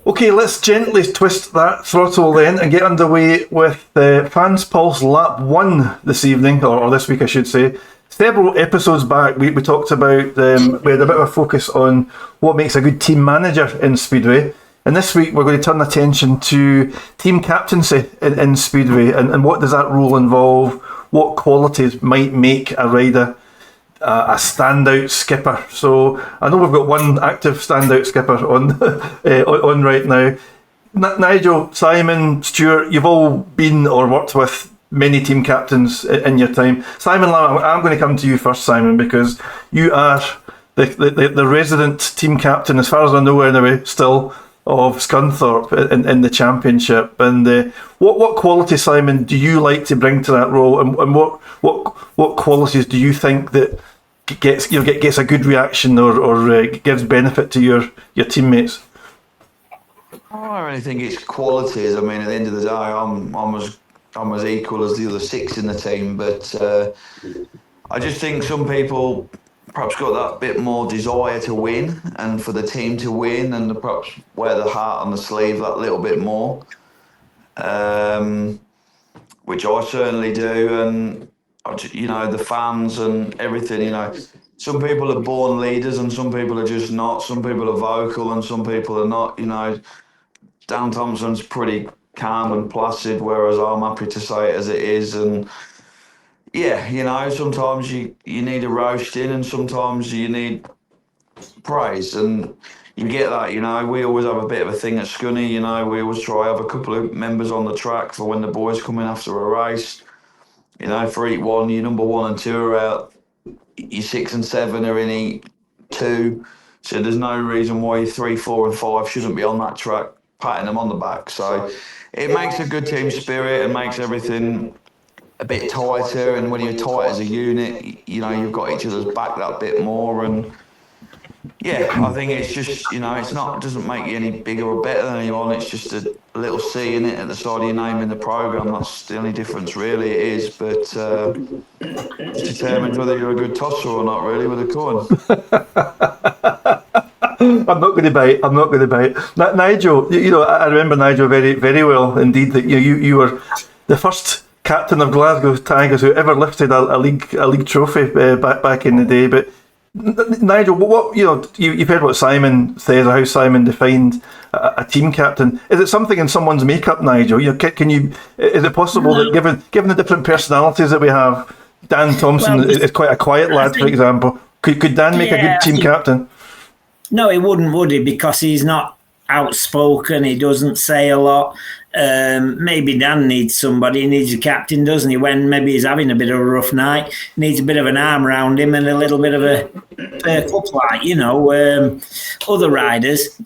Okay, let's gently twist that throttle then and get underway with the Fans Pulse Lap 1 this evening, or this week I should say. Several episodes back we talked about, we had a bit of a focus on what makes a good team manager in Speedway. And this week we're going to turn attention to team captaincy in Speedway and what does that role involve, what qualities might make a rider a standout skipper. So I know we've got one active standout skipper on on right now. Nigel, Simon, Stuart, you've all been or worked with many team captains in your time. Simon Lambert, I'm going to come to you first, Simon, because you are the resident team captain, as far as I know anyway, still, of Scunthorpe in the championship. And what qualities, Simon, do you like to bring to that role, and what qualities do you think that gets a good reaction or gives benefit to your teammates? I don't really think it's qualities. I mean, at the end of the day, I'm as equal as the other 6 in the team, but I just think some people perhaps got that bit more desire to win and for the team to win, and perhaps wear the heart on the sleeve that little bit more, which I certainly do. And the fans and everything, some people are born leaders and some people are just not. Some people are vocal and some people are not. Dan Thompson's pretty calm and placid, whereas I'm happy to say it as it is. And yeah, sometimes you need a roasting and sometimes you need praise, and you get that. We always have a bit of a thing at Scunny. We always try to have a couple of members on the track for when the boys come in after a race. For Heat 1, your number 1 and 2 are out, your 6 and 7 are in Heat 2, so there's no reason why your 3, 4 and 5 shouldn't be on that track, patting them on the back. So it makes a good team spirit and makes everything a bit tighter, and when you're tight as a unit, you've got each other's back that bit more. And I think it's just, it doesn't make you any bigger or better than anyone. It's just a little C in it at the side of your name in the programme. That's the only difference, really, it is. But it determines whether you're a good tosser or not, really, with a coin. I'm not going to bite. Nigel, I remember Nigel very, very well indeed. That you were the first captain of Glasgow Tigers who ever lifted a league trophy back in the day. But Nigel, what you've heard what Simon says, or how Simon defined a team captain. Is it something in someone's makeup, Nigel? Can you? Is it possible that given the different personalities that we have, Dan Thompson is quite a quiet lad, for example. Could Dan make a good team captain? No, he wouldn't, would he? Because he's not outspoken. He doesn't say a lot. Maybe Dan needs somebody. He needs a captain, doesn't he? When maybe he's having a bit of a rough night, needs a bit of an arm around him and a little bit of a perk up, other riders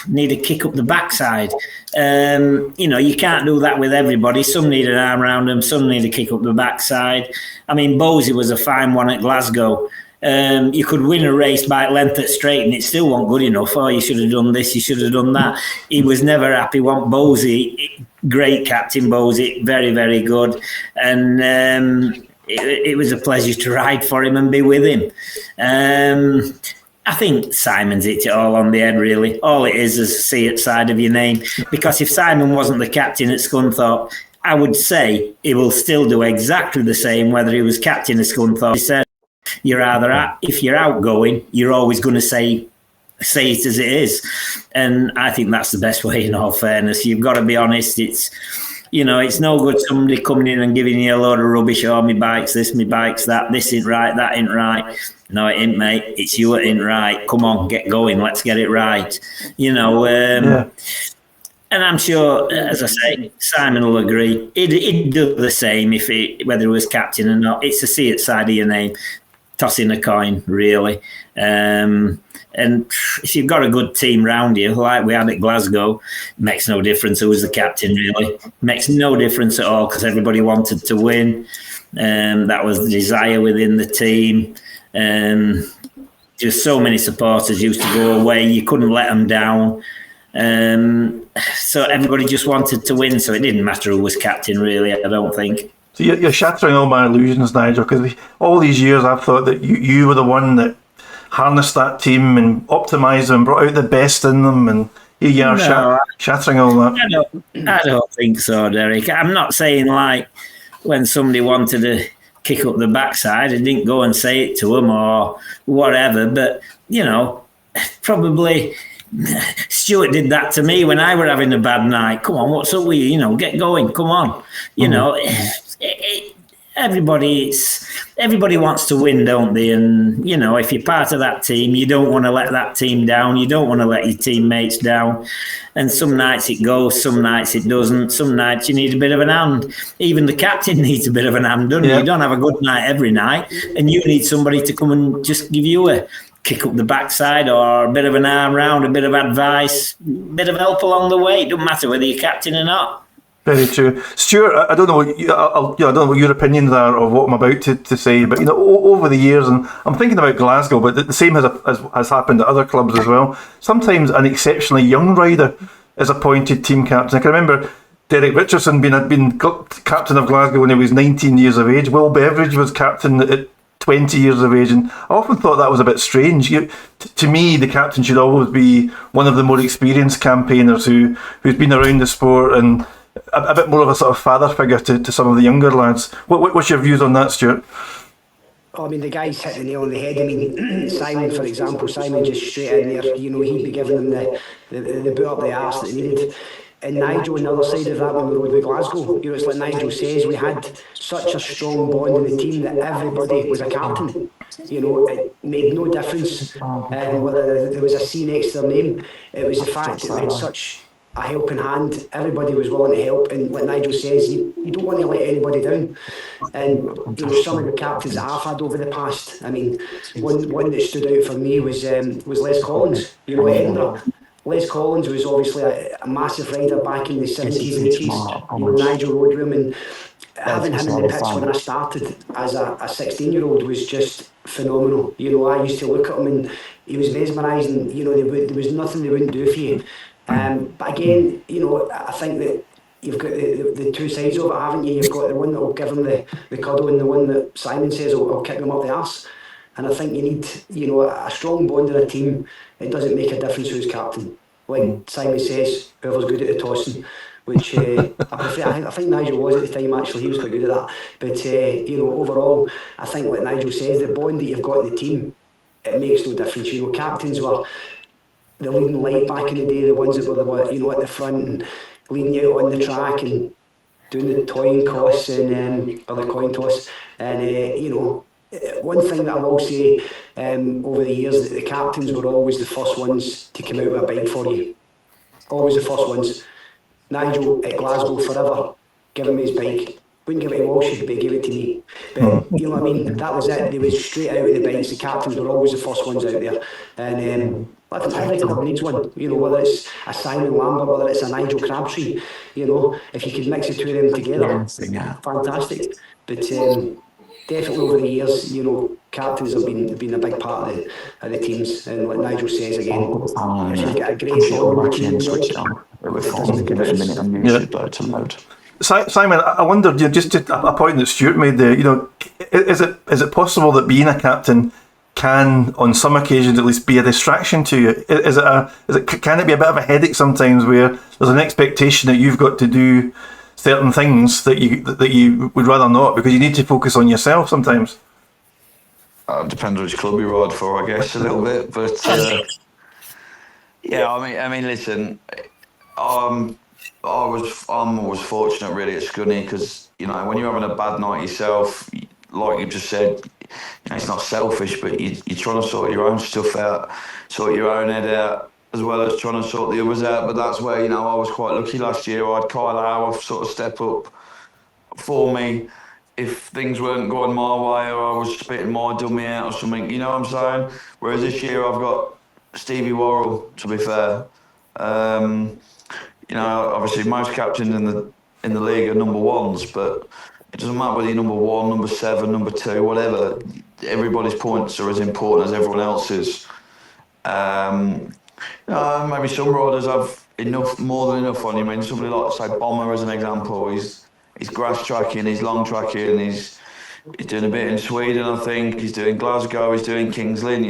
need a kick up the backside. You can't do that with everybody. Some need an arm around them. Some need a kick up the backside. I mean, Bosey was a fine one at Glasgow. You could win a race by length at straight and it still wasn't good enough. Oh, you should have done this, you should have done that. He was never happy. Want Bosey, great captain Bosey, very, very good. And it was a pleasure to ride for him and be with him. I think Simon's hit it all on the head, really. All it is a C at side of your name. Because if Simon wasn't the captain at Scunthorpe, I would say he will still do exactly the same whether he was captain at Scunthorpe. He said, if you're outgoing, you're always going to say it as it is. And I think that's the best way, in all fairness. You've got to be honest. It's no good somebody coming in and giving you a load of rubbish. Oh, my bike's this, my bike's that. This ain't right, that ain't right. No, it ain't, mate. It's you that ain't right. Come on, get going. Let's get it right. And I'm sure, as I say, Simon will agree. He'd do the same whether he was captain or not. It's a C at side of your name. Tossing a coin, really. And if you've got a good team round you, like we had at Glasgow, makes no difference who was the captain, really. Makes no difference at all because everybody wanted to win. That was the desire within the team. Just so many supporters used to go away. You couldn't let them down. So everybody just wanted to win. So it didn't matter who was captain, really, I don't think. So you're shattering all my illusions, Nigel, because all these years I've thought that you were the one that harnessed that team and optimised them, brought out the best in them, and Here you are shattering all that. I don't think so, Derek. I'm not saying like when somebody wanted to kick up the backside, I didn't go and say it to them or whatever, but, probably Stuart did that to me when I were having a bad night. Come on, what's up with you? Get going, come on. Everybody wants to win, don't they? And, if you're part of that team, you don't want to let that team down. You don't want to let your teammates down. And some nights it goes, some nights it doesn't. Some nights you need a bit of an hand. Even the captain needs a bit of an hand, doesn't he? You don't have a good night every night. And you need somebody to come and just give you a kick up the backside or a bit of an arm round, a bit of advice, a bit of help along the way. It doesn't matter whether you're captain or not. Very true, Stuart. I don't know. I don't know what your opinions are of what I'm about to say, but over the years, and I'm thinking about Glasgow, but the same has happened at other clubs as well. Sometimes an exceptionally young rider is appointed team captain. I can remember Derek Richardson being captain of Glasgow when he was 19 years of age. Will Beveridge was captain at 20 years of age, and I often thought that was a bit strange. To me, the captain should always be one of the more experienced campaigners who's been around the sport and a bit more of a sort of father figure to some of the younger lads. What's your views on that, Stuart? I mean, the guy's hit the nail on the head. I mean, Simon, for example, just straight in there, he'd be giving them the boot up the arse that they needed. And Nigel on the other side of that when we rode with Glasgow, it's like Nigel says, we had such a strong bond in the team that everybody was a captain. It made no difference whether there was a C next to their name. It was the fact that we had such a helping hand. Everybody was willing to help, and like Nigel says, you don't want to let anybody down. And some of the captains that I've had over the past, I mean, one that stood out for me was Les Collins, at Edinburgh. Les Collins was obviously a massive rider back in the 70s and 80s. Nigel rode with him, and having him in the pits when I started as a 16-year-old was just phenomenal. I used to look at him and he was mesmerising. There was nothing they wouldn't do for you. But again, I think that you've got the two sides of it, haven't you? You've got the one that will give them the cuddle and the one that Simon says will kick them up the arse. And I think you need, a strong bond in a team. It doesn't make a difference who's captain. Like Simon says, whoever's good at the tossing, which I prefer. I think Nigel was at the time, actually. He was quite good at that. But, overall, I think like Nigel says, the bond that you've got in the team, it makes no difference. Captains were the leading light back in the day, the ones that were at the front and leading you out on the track and doing the toying toss and or the coin toss. And one thing that I will say over the years, that the captains were always the first ones to come out with a bike for you. Always the first ones. Nigel at Glasgow forever, give him his bike. Wouldn't give it to Walsh, but he gave it to me. But you know what I mean? That was it. They were straight out with the bikes. The captains were always the first ones out there. And every club needs one. Whether it's a Simon Lambert, whether it's a Nigel Crabtree. If you could mix the two of them together, fantastic. But definitely over the years, captains have been a big part of the teams. And like Nigel says again, if you've got a great bond, it doesn't make a difference. Simon, I wondered, just a point that Stuart made there. Is it possible that being a captain can, on some occasions at least, be a distraction to you? Can it be a bit of a headache sometimes, where there's an expectation that you've got to do certain things that you would rather not, because you need to focus on yourself sometimes? Depends which club you ride for, I guess, a little bit. But yeah, I mean, listen, I'm always fortunate really at Scunny, because when you're having a bad night yourself, like you just said, it's not selfish, but you're trying to sort your own stuff out, sort your own head out, as well as trying to sort the others out. But that's where I was quite lucky last year. I had Kyle Howe sort of step up for me if things weren't going my way, or I was spitting my dummy out or something. You know what I'm saying? Whereas this year I've got Stevie Worrell, to be fair. Obviously most captains in the league are number ones, but it doesn't matter whether you're number one, number 7, number 2, whatever. Everybody's points are as important as everyone else's. Maybe some riders have more than enough on you. I mean, somebody like, say, Bomber as an example. He's grass tracking, he's long tracking, he's doing a bit in Sweden, I think. He's doing Glasgow, he's doing King's Lynn.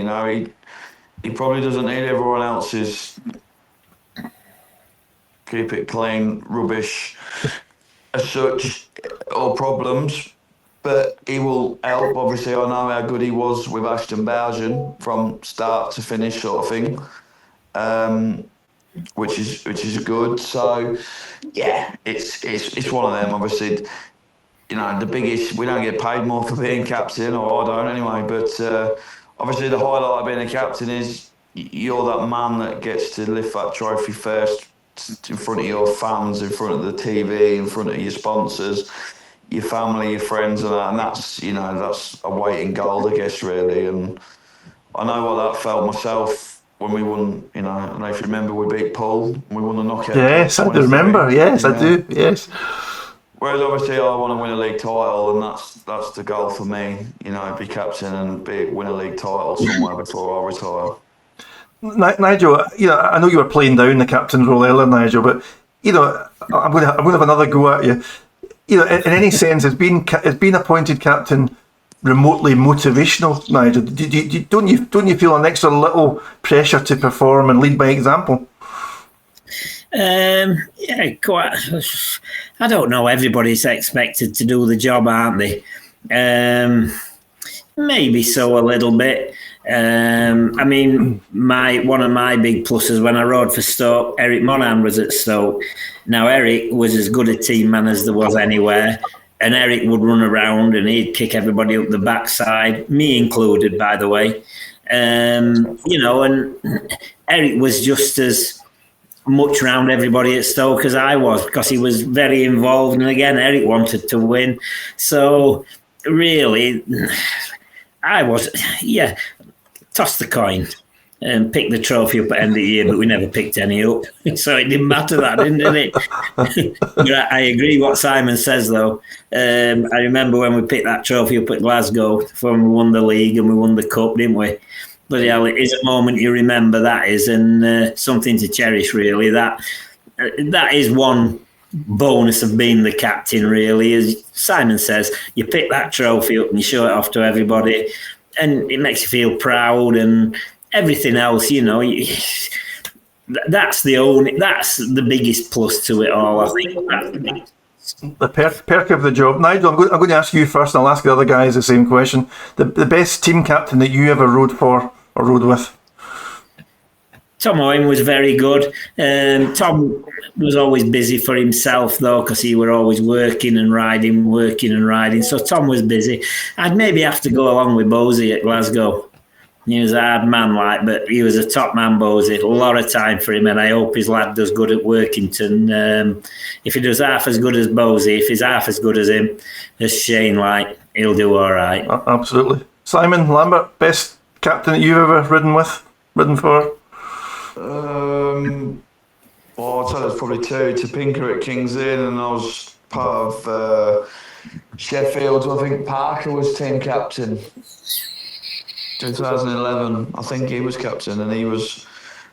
He probably doesn't need everyone else's keep it clean, rubbish as such, or problems. But he will help. Obviously, I know how good he was with Ashton Bowden from start to finish, sort of thing, which is good. So, yeah, it's one of them. Obviously, you know, the biggest. We don't get paid more for being captain, or I don't anyway. But obviously, the highlight of being a captain is you're that man that gets to lift that trophy first in front of your fans, in front of the TV, in front of your sponsors, your family, your friends, and that's, you know, that's a weight in gold, I guess, really. And I know what that felt myself when we won, you know, I don't know if you remember, we beat Paul, we won the knockout. Yes, I do remember, yes, I do, yes. Whereas obviously I want to win a league title, and that's the goal for me, you know, be captain and win a league title somewhere before I retire. Nigel, you know, I know you were playing down the captain's role earlier, Nigel, but you know, I'm going to have another go at you. You know, in any sense, has being appointed captain remotely motivational, Nigel? Don't you feel an extra little pressure to perform and lead by example? Yeah, quite. I don't know. Everybody's expected to do the job, aren't they? Maybe so, a little bit. I mean, one of my big pluses when I rode for Stoke, Eric Monahan was at Stoke. Now, Eric was as good a team man as there was anywhere, and Eric would run around and he'd kick everybody up the backside, me included, by the way. You know, and Eric was just as much around everybody at Stoke as I was, because he was very involved, and again, Eric wanted to win. So, really, I was, yeah, toss the coin and pick the trophy up at the end of the year, but we never picked any up. So it didn't matter that, didn't it? But I agree what Simon says, though. I remember when we picked that trophy up at Glasgow when we won the league and we won the cup, didn't we? But yeah, it is a moment you remember, that is, and something to cherish, really. That is one bonus of being the captain, really. As Simon says, you pick that trophy up and you show it off to everybody, and it makes you feel proud, and everything else, you know, that's the biggest plus to it all, I think. The perk of the job. Nigel, I'm going to ask you first, and I'll ask the other guys the same question. The best team captain that you ever rode for or rode with? Tom Owen was very good. Tom was always busy for himself, though, because he were always working and riding. So Tom was busy. I'd maybe have to go along with Bosey at Glasgow. He was a hard man, but he was a top man, Bosey. A lot of time for him, and I hope his lad does good at Workington. If he does half as good as Bosey, if he's half as good as him, as Shane, he'll do all right. Absolutely. Simon Lambert, best captain that you've ever ridden for? Well, I'd say there's probably two. Topinka at King's Lynn, and I was part of Sheffield. I think Parker was team captain. 2011, I think he was captain, and he was,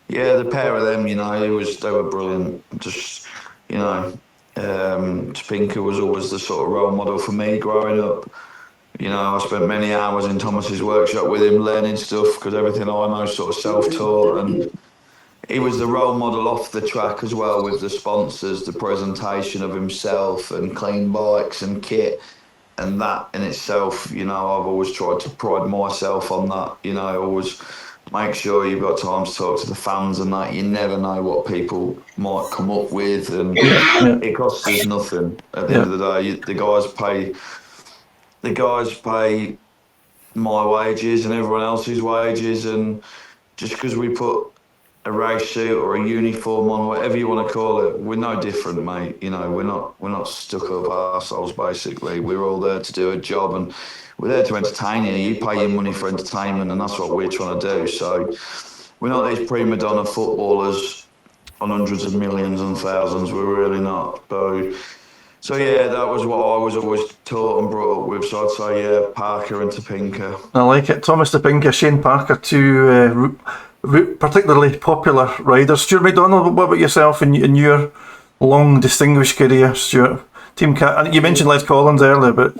yeah, the pair of them, you know, they were brilliant. Just, you know, Topinka was always the sort of role model for me growing up. You know, I spent many hours in Thomas's workshop with him learning stuff, because everything I know is sort of self-taught, and he was the role model off the track as well, with the sponsors, the presentation of himself and clean bikes and kit. And that in itself, you know, I've always tried to pride myself on that. You know, always make sure you've got time to talk to the fans and that. You never know what people might come up with, and it costs us nothing at the end of the day. The guys pay my wages and everyone else's wages, and just because we put a race suit or a uniform on, whatever you want to call it, we're no different, mate. You know, we're not stuck up arseholes, basically. We're all there to do a job, and we're there to entertain you. You pay your money for entertainment, and that's what we're trying to do. So we're not these prima donna footballers on hundreds of millions and thousands. We're really not. So yeah, that was what I was always taught and brought up with. So I'd say, yeah, Parker and Topinka. I like it. Thomas Topinka, Shane Parker, two particularly popular riders. Stuart McDonald, what about yourself in your long distinguished career, Stuart? You mentioned Les Collins earlier, but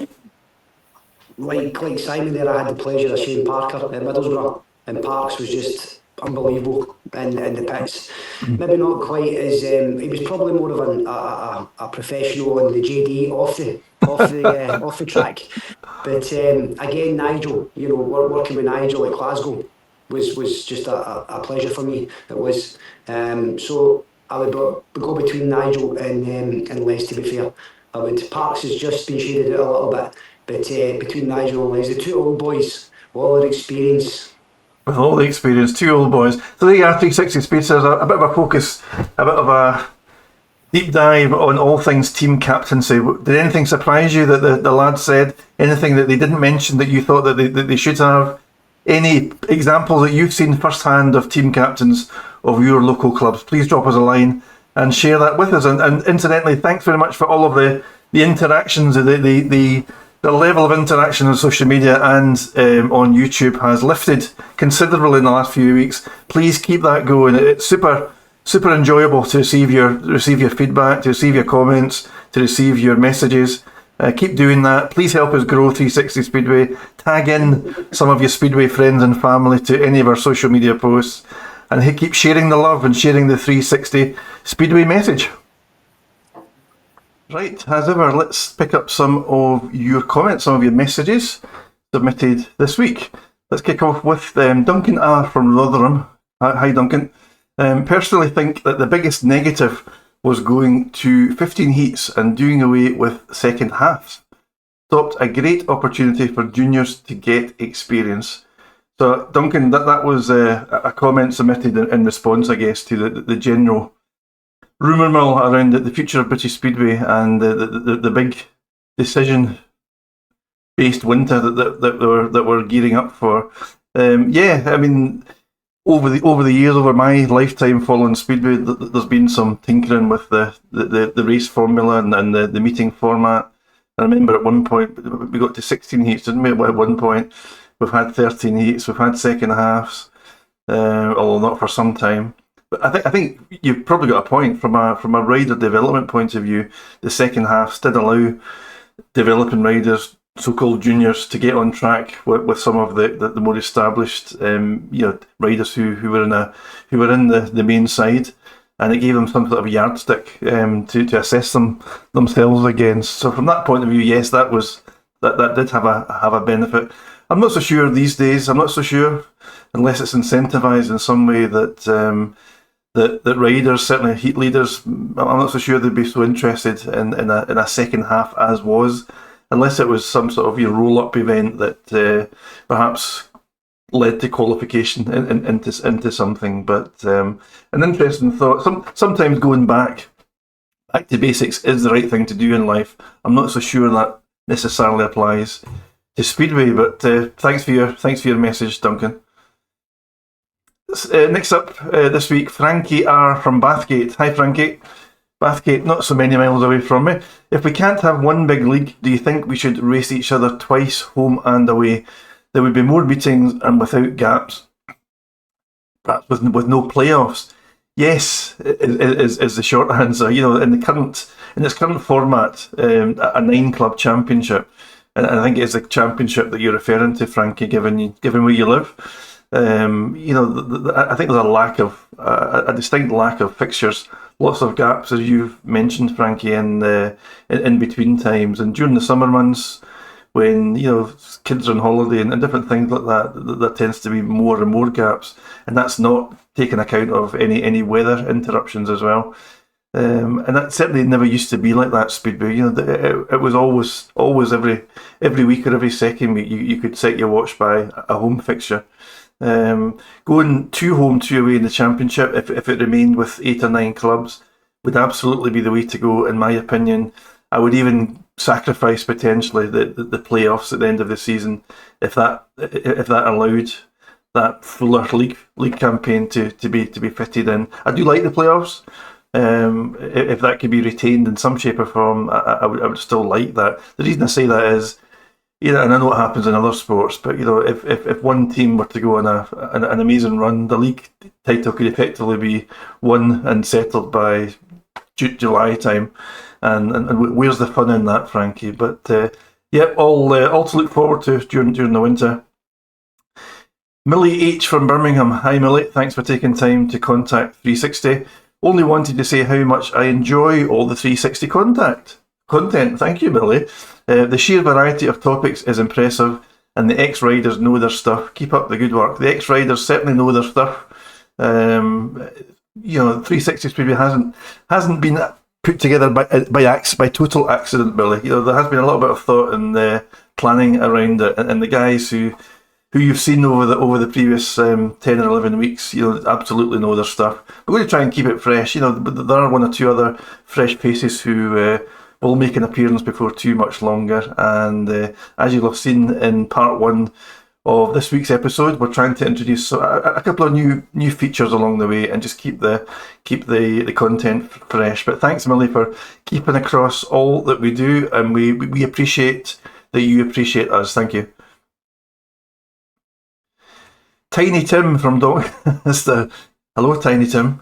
like Simon there, I had the pleasure of Shane Parker at Middlesbrough, and Parks was just unbelievable in the pits. Maybe not quite as he was probably more of a professional on the JD off the track. But again, Nigel, working with Nigel at Glasgow was just a pleasure for me. It was. So I would go between Nigel and Les, to be fair. Parks has just been shaded out a little bit, but between Nigel and Les, the two old boys, all their experience. With all the experience, two old boys. So there you are, 360 Speed says a bit of a focus, a bit of a deep dive on all things team captaincy. Did anything surprise you that the lads said? Anything that they didn't mention that you thought that they should have? Any examples that you've seen firsthand of team captains of your local clubs? Please drop us a line and share that with us. And incidentally, thanks very much for all of the interactions. The level of interaction on social media and on YouTube has lifted considerably in the last few weeks. Please keep that going. It's super enjoyable to receive your feedback, to receive your comments, to receive your messages. Keep doing that. Please help us grow 360 Speedway. Tag in some of your Speedway friends and family to any of our social media posts, and keep sharing the love and sharing the 360 Speedway message. Right, as ever, let's pick up some of your comments, some of your messages submitted this week. Let's kick off with Duncan R from Rotherham. Hi, Duncan. Personally think that the biggest negative was going to 15 heats and doing away with second halves. Stopped a great opportunity for juniors to get experience. So, Duncan, that was a comment submitted in response, I guess, to the general rumour mill around the future of British Speedway and the big decision-based winter that we're gearing up for. I mean, over the years, over my lifetime following Speedway, there's been some tinkering with the race formula and the meeting format. I remember at one point we got to 16 heats, didn't we? At one point, we've had 13 heats, we've had second halves, although not for some time. But I think you've probably got a point from a rider development point of view. The second halves did allow developing riders, so-called juniors, to get on track with some of the more established riders who were in the main side, and it gave them some sort of yardstick to assess themselves against. So from that point of view, yes, that did have a benefit. I'm not so sure these days. I'm not so sure unless it's incentivised in some way that riders, certainly heat leaders, I'm not so sure they'd be so interested in a second half as was, unless it was some sort of roll-up event that perhaps led to qualification into something. But an interesting thought. Sometimes going back to basics is the right thing to do in life. I'm not so sure that necessarily applies to Speedway, but thanks for your message, Duncan. Next up this week, Frankie R from Bathgate. Hi, Frankie. Bathgate, not so many miles away from me. If we can't have one big league, do you think we should race each other twice, home and away? There would be more meetings and without gaps. Perhaps with no playoffs. Yes, is the short answer. In its current format, a 9-club championship, and I think it's the championship that you're referring to, Frankie, given where you live. I think there's a distinct lack of fixtures, lots of gaps, as you've mentioned, Frankie, in between times, and during the summer months when kids are on holiday and different things like that, there tends to be more and more gaps, and that's not taking account of any weather interruptions as well. And that certainly never used to be like that, Speedway. It was always every week or every second week you could set your watch by a home fixture. Going 2 home, 2 away in the championship, if it remained with 8 or 9 clubs, would absolutely be the way to go, in my opinion. I would even sacrifice potentially the playoffs at the end of the season if that allowed that fuller league campaign to be fitted in. I do like the playoffs. If that could be retained in some shape or form, I would still like that. The reason I say that is, and I know what happens in other sports, but if one team were to go on an amazing run, the league title could effectively be won and settled by July time, and where's the fun in that, Frankie? But all to look forward to during the winter. Millie H from Birmingham. Hi Millie, thanks for taking time to contact 360. Only wanted to say how much I enjoy all the 360 content. Thank you Millie. The sheer variety of topics is impressive, and the ex-riders know their stuff. Keep up the good work. The ex-riders certainly know their stuff. 360 Speedway hasn't been put together by total accident, Billy. There has been a little bit of thought and planning around it, and the guys who you've seen over the previous 10 or 11 weeks, absolutely know their stuff. We're going to try and keep it fresh. But there are one or two other fresh faces who will make an appearance before too much longer. And as you'll have seen in part 1 of this week's episode, we're trying to introduce a couple of new features along the way and just keep the content fresh. But thanks, Millie, for keeping across all that we do, and we appreciate that you appreciate us. Thank you. Tiny Tim from hello, Tiny Tim.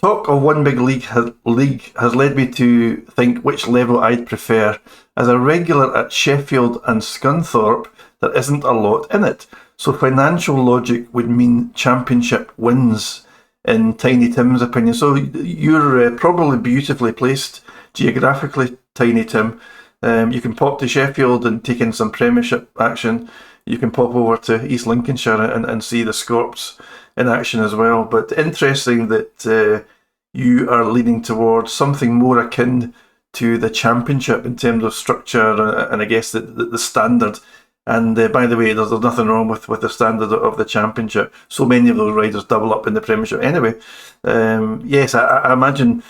Talk of one big league has led me to think which level I'd prefer. As a regular at Sheffield and Scunthorpe, there isn't a lot in it, so financial logic would mean championship wins, in Tiny Tim's opinion. So you're probably beautifully placed geographically, Tiny Tim. You can pop to Sheffield and take in some Premiership action. You can pop over to East Lincolnshire and see the Scorps in action as well. But interesting that you are leaning towards something more akin to the Championship in terms of structure and I guess the standard. And by the way, there's nothing wrong with the standard of the Championship. So many of those riders double up in the Premiership. Anyway, yes, I imagine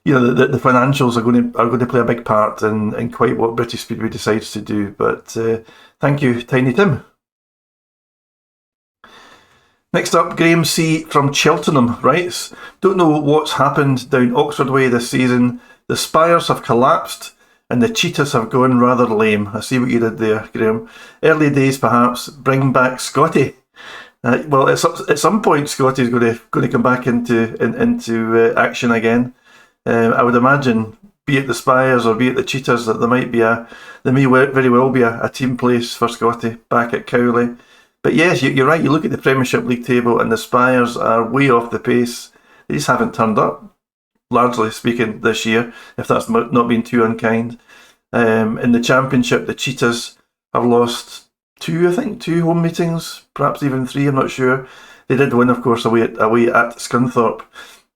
the financials are going to play a big part in quite what British Speedway decides to do. But thank you, Tiny Tim. Next up, Graham C. from Cheltenham writes, don't know what's happened down Oxford Way this season. The spires have collapsed and the cheetahs have gone rather lame. I see what you did there, Graham. Early days, perhaps. Bring back Scotty. Well, at some point, Scotty's going to come back into action again. I would imagine, be it the spires or be it the cheetahs, that there may very well be a team place for Scotty back at Cowley. But yes, you're right. You look at the Premiership League table and the spires are way off the pace. They just haven't turned up, largely speaking, this year, if that's not been too unkind. In the Championship, the cheetahs have lost two home meetings, perhaps even 3, I'm not sure. They did win, of course, away at Scunthorpe,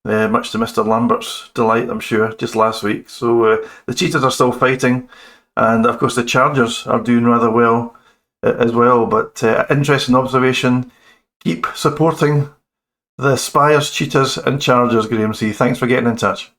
much to Mr. Lambert's delight, I'm sure, just last week. So the cheetahs are still fighting, and of course the Chargers are doing rather well as well. But interesting observation. Keep supporting the Spires, Cheetahs and Chargers, Graham C. Thanks for getting in touch.